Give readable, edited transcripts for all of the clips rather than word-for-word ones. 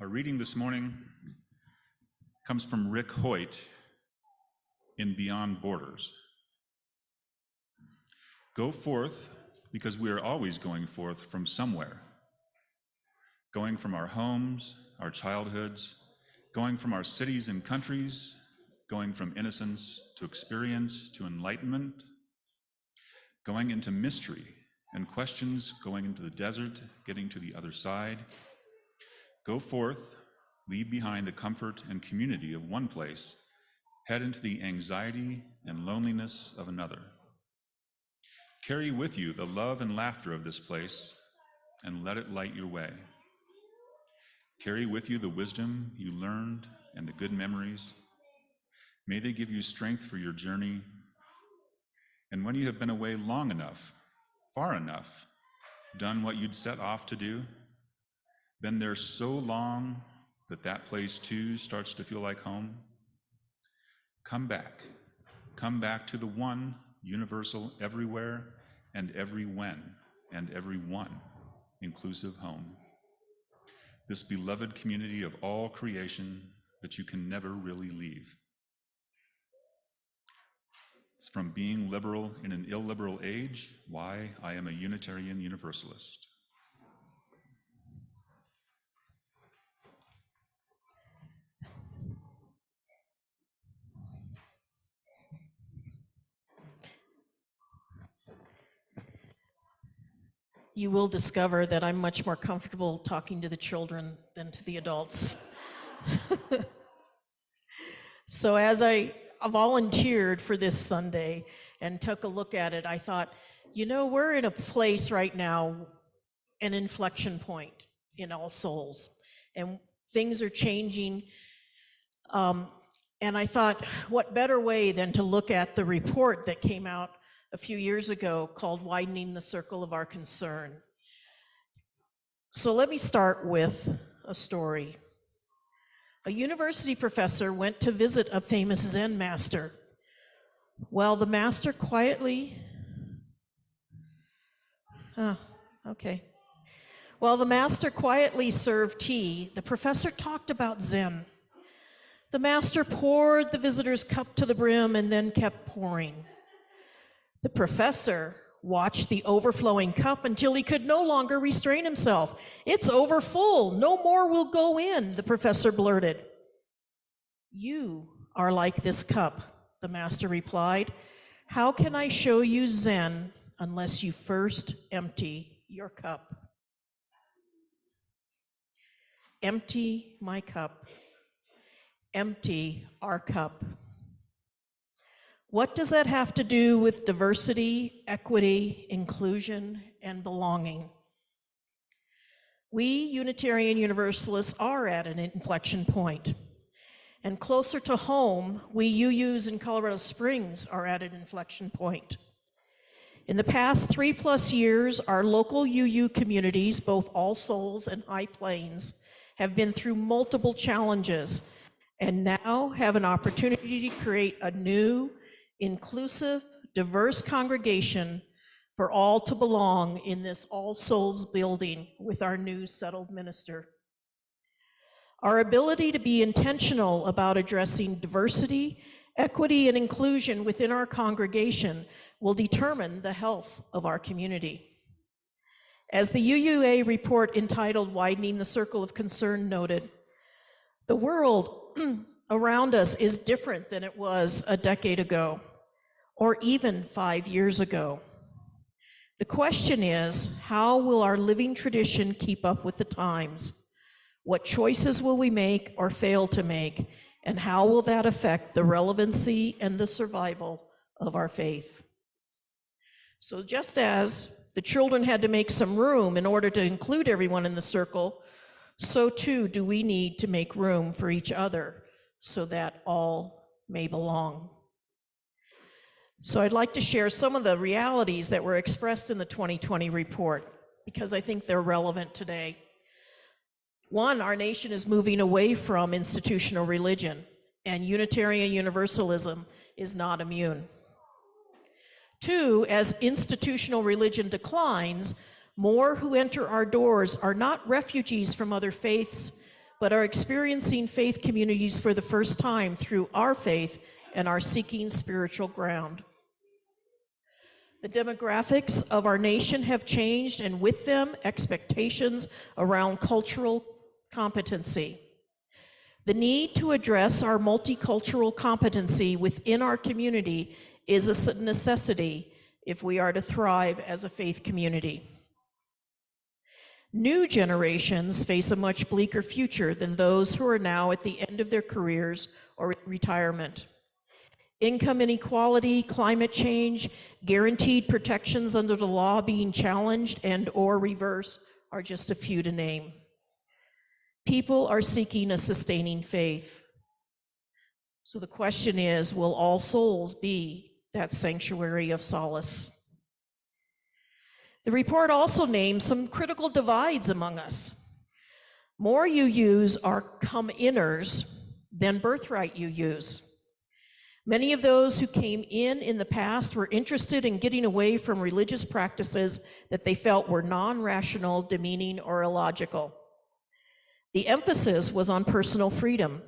Our reading this morning comes from Rick Hoyt in Beyond Borders. Go forth, because we are always going forth from somewhere. Going from our homes, our childhoods, going from our cities and countries, going from innocence to experience to enlightenment, going into mystery and questions, going into the desert, getting to the other side. Go forth, leave behind the comfort and community of one place, head into the anxiety and loneliness of another. Carry with you the love and laughter of this place, and let it light your way. Carry with you the wisdom you learned and the good memories. May they give you strength for your journey. And when you have been away long enough, far enough, done what you'd set off to do, been there so long that that place too starts to feel like home, come back to the one universal everywhere and every when and every one inclusive home. This beloved community of all creation that you can never really leave. It's from Being Liberal in an Illiberal Age, Why I Am a Unitarian Universalist. You will discover that I'm much more comfortable talking to the children than to the adults. So as I volunteered for this Sunday and took a look at it, I thought, you know, we're in a place right now, an inflection point in All Souls, and things are changing. And I thought, what better way than to look at the report that came out a few years ago called Widening the Circle of Our Concern. So let me start with a story. A university professor went to visit a famous Zen master. While the master quietly, While the master quietly served tea, the professor talked about Zen. The master poured the visitor's cup to the brim and then kept pouring. The professor watched the overflowing cup until he could no longer restrain himself. "It's overfull, no more will go in," the professor blurted. "You are like this cup," the master replied. "How can I show you Zen unless you first empty your cup?" Empty my cup. Empty our cup. What does that have to do with diversity, equity, inclusion, and belonging? We Unitarian Universalists are at an inflection point. And closer to home, we UUs in Colorado Springs are at an inflection point. In the past 3+ years, our local UU communities, both All Souls and High Plains, have been through multiple challenges and now have an opportunity to create a new, inclusive, diverse congregation for all to belong in this All Souls building with our new settled minister. Our ability to be intentional about addressing diversity, equity, and inclusion within our congregation will determine the health of our community. As the UUA report entitled Widening the Circle of Concern noted, the world around us is different than it was a decade ago, or even 5 years ago. The question is, how will our living tradition keep up with the times? What choices will we make or fail to make? And how will that affect the relevancy and the survival of our faith? So just as the children had to make some room in order to include everyone in the circle, so too do we need to make room for each other so that all may belong. So I'd like to share some of the realities that were expressed in the 2020 report because I think they're relevant today. One, our nation is moving away from institutional religion, and Unitarian Universalism is not immune. Two, as institutional religion declines, more who enter our doors are not refugees from other faiths, but are experiencing faith communities for the first time through our faith and are seeking spiritual ground. The demographics of our nation have changed, and with them, expectations around cultural competency. The need to address our multicultural competency within our community is a necessity if we are to thrive as a faith community. New generations face a much bleaker future than those who are now at the end of their careers or in retirement. Income inequality, climate change, guaranteed protections under the law being challenged and/or reversed are just a few to name. People are seeking a sustaining faith. So the question is, will all souls be that sanctuary of solace? The report also names some critical divides among us. More UUs are come-inners than birthright UUs. Many of those who came in the past were interested in getting away from religious practices that they felt were non-rational, demeaning, or illogical. The emphasis was on personal freedom.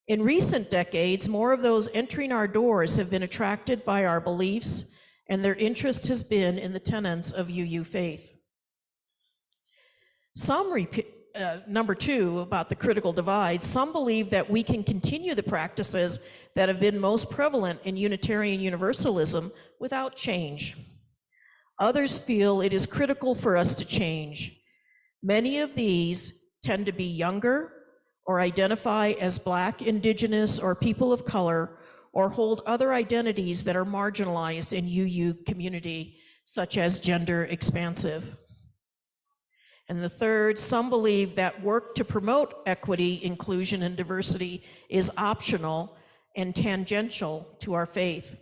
In recent decades, more of those entering our doors have been attracted by our beliefs, and their interest has been in the tenets of UU faith. Number two, about the critical divide, some believe that we can continue the practices that have been most prevalent in Unitarian Universalism without change. Others feel it is critical for us to change. Many of these tend to be younger or identify as Black, Indigenous, or people of color, or hold other identities that are marginalized in UU community, such as gender expansive. And the third, some believe that work to promote equity, inclusion, and diversity is optional and tangential to our faith.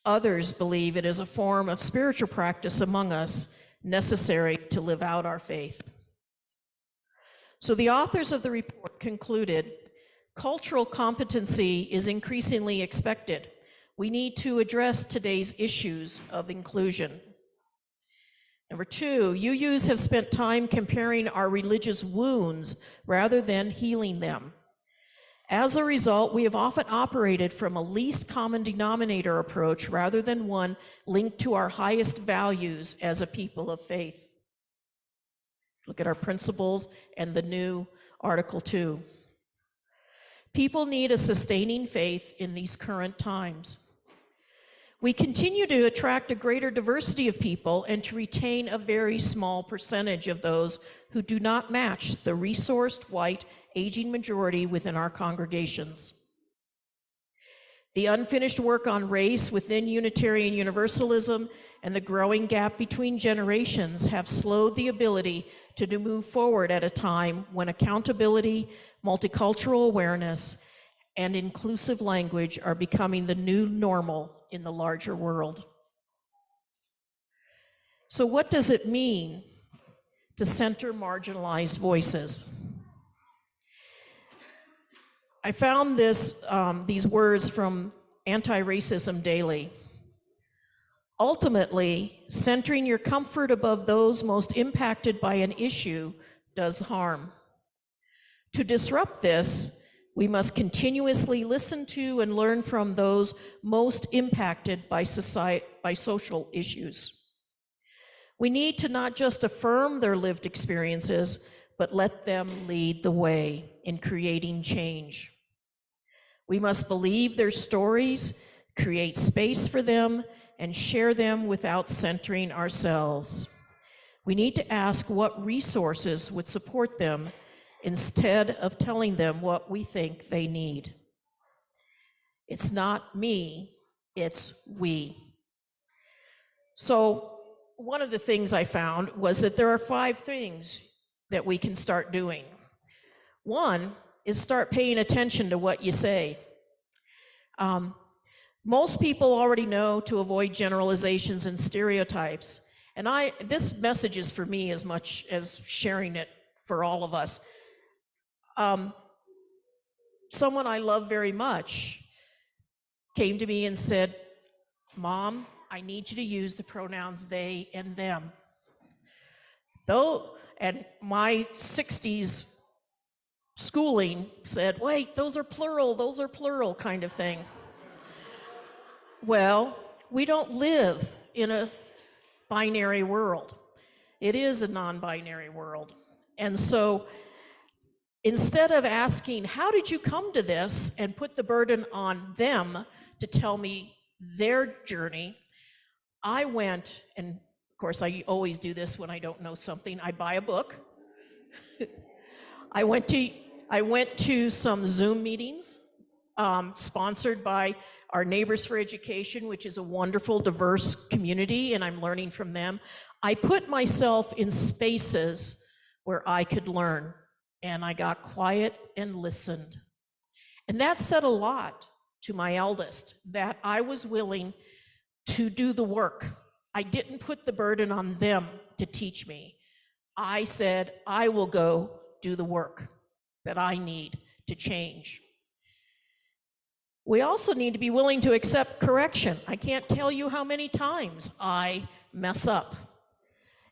Others believe it is a form of spiritual practice among us necessary to live out our faith. So the authors of the report concluded, cultural competency is increasingly expected. We need to address today's issues of inclusion. Number two, UUs have spent time comparing our religious wounds rather than healing them. As a result, we have often operated from a least common denominator approach rather than one linked to our highest values as a people of faith. Look at our principles and the new Article 2. People need a sustaining faith in these current times. We continue to attract a greater diversity of people and to retain a very small percentage of those who do not match the resourced, white, aging majority within our congregations. The unfinished work on race within Unitarian Universalism and the growing gap between generations have slowed the ability to move forward at a time when accountability, multicultural awareness, and inclusive language are becoming the new normal in the larger world. So what does it mean to center marginalized voices? I found these words from Anti-Racism Daily. Ultimately, centering your comfort above those most impacted by an issue does harm. To disrupt this, we must continuously listen to and learn from those most impacted by social issues. We need to not just affirm their lived experiences, but let them lead the way in creating change. We must believe their stories, create space for them, and share them without centering ourselves. We need to ask what resources would support them instead of telling them what we think they need. It's not me, it's we. So one of the things I found was that there are 5 things that we can start doing. One is start paying attention to what you say. Most people already know to avoid generalizations and stereotypes. And this message is for me as much as sharing it for all of us. Someone I love very much came to me and said, "Mom, I need you to use the pronouns they and them." Though, and my 60s schooling said, wait, those are plural kind of thing. Well, we don't live in a binary world. It is a non-binary world. And so instead of asking, how did you come to this, and put the burden on them to tell me their journey, I went, and of course I always do this when I don't know something, I buy a book. I went to some Zoom meetings sponsored by our Neighbors for Education, which is a wonderful, diverse community, and I'm learning from them. I put myself in spaces where I could learn, and I got quiet and listened. And that said a lot to my eldest, that I was willing to do the work. I didn't put the burden on them to teach me. I said, I will go do the work that I need to change. We also need to be willing to accept correction. I can't tell you how many times I mess up.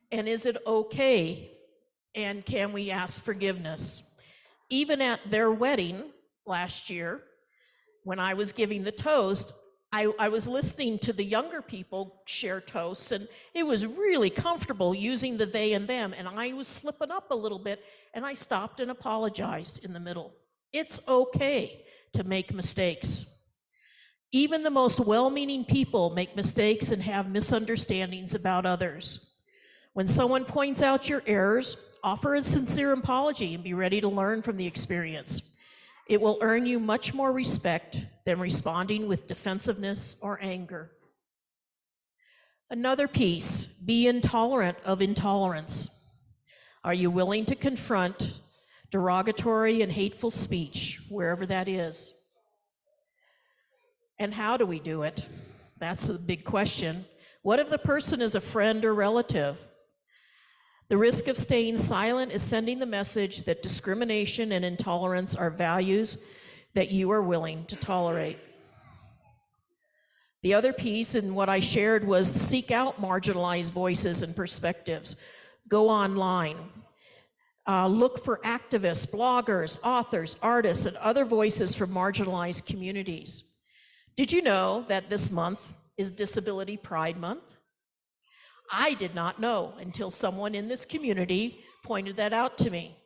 And is it okay? And can we ask forgiveness? Even at their wedding last year, when I was giving the toast, I was listening to the younger people share toasts, and it was really comfortable using the they and them, and I was slipping up a little bit, and I stopped and apologized in the middle. It's okay to make mistakes. Even the most well-meaning people make mistakes and have misunderstandings about others. When someone points out your errors, offer a sincere apology and be ready to learn from the experience. It will earn you much more respect than responding with defensiveness or anger. Another piece, be intolerant of intolerance. Are you willing to confront derogatory and hateful speech, wherever that is? And how do we do it? That's a big question. What if the person is a friend or relative? The risk of staying silent is sending the message that discrimination and intolerance are values that you are willing to tolerate. The other piece in what I shared was seek out marginalized voices and perspectives. Go online. Look for activists, bloggers, authors, artists, and other voices from marginalized communities. Did you know that this month is Disability Pride Month? I did not know until someone in this community pointed that out to me.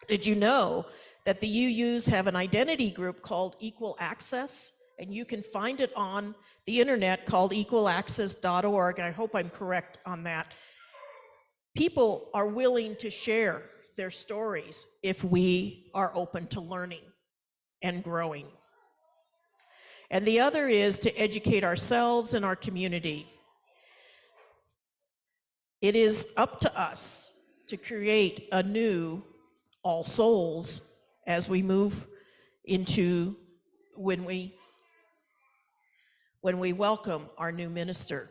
Did you know that the UUs have an identity group called Equal Access? And you can find it on the internet called equalaccess.org. I hope I'm correct on that. People are willing to share their stories if we are open to learning and growing. And the other is to educate ourselves and our community. It is up to us to create a new All Souls as we move into when we welcome our new minister.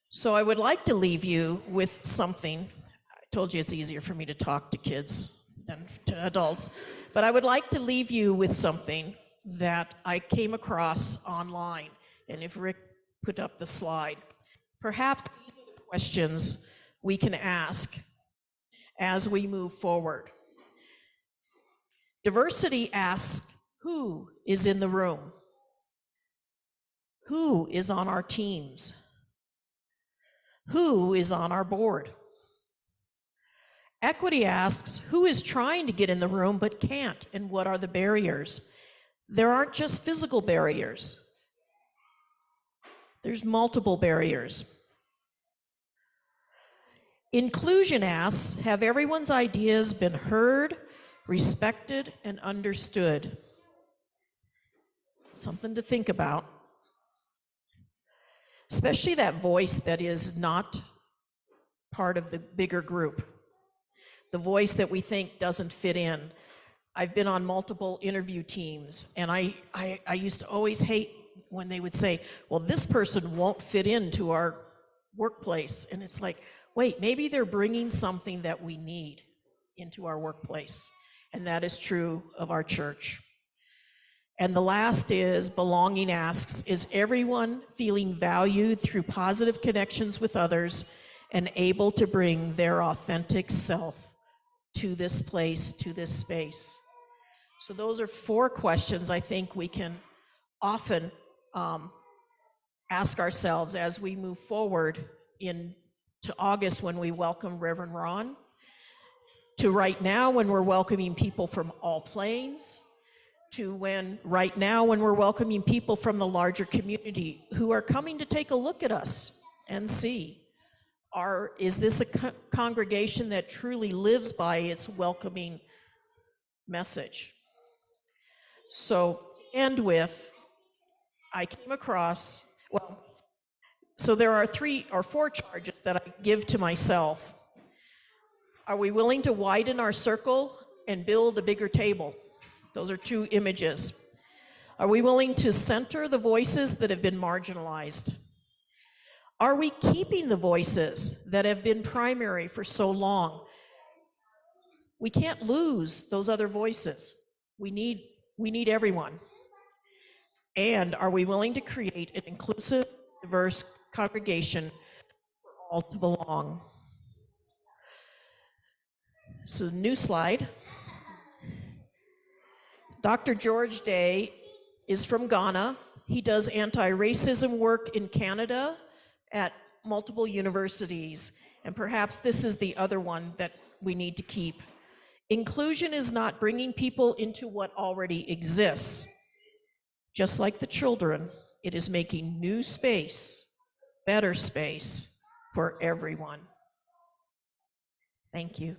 So I would like to leave you with something. I told you it's easier for me to talk to kids than to adults, but I would like to leave you with something that I came across online. And if Rick put up the slide, perhaps questions we can ask as we move forward. Diversity asks, who is in the room? Who is on our teams? Who is on our board? Equity asks, who is trying to get in the room but can't, and what are the barriers? There aren't just physical barriers. There's multiple barriers. Inclusion asks, have everyone's ideas been heard, respected, and understood? Something to think about. Especially that voice that is not part of the bigger group. The voice that we think doesn't fit in. I've been on multiple interview teams, and I used to always hate when they would say, well, this person won't fit into our workplace. And it's like, wait, maybe they're bringing something that we need into our workplace. And that is true of our church. And the last is, belonging asks, is everyone feeling valued through positive connections with others and able to bring their authentic self to this place, to this space? So those are 4 questions I think we can often ask ourselves as we move forward to August when we welcome Reverend Ron, to right now when we're welcoming people from all planes, to right now when we're welcoming people from the larger community who are coming to take a look at us and see, is this a congregation that truly lives by its welcoming message? So end with, I came across, so there are 3 or 4 charges that I give to myself. Are we willing to widen our circle and build a bigger table? Those are 2 images. Are we willing to center the voices that have been marginalized? Are we keeping the voices that have been primary for so long? We can't lose those other voices. We need everyone. And are we willing to create an inclusive, diverse congregation for all to belong? So, new slide. Dr. George Day is from Ghana. He does anti-racism work in Canada at multiple universities. And perhaps this is the other one that we need to keep. Inclusion is not bringing people into what already exists. Just like the children, it is making new space, better space for everyone. Thank you.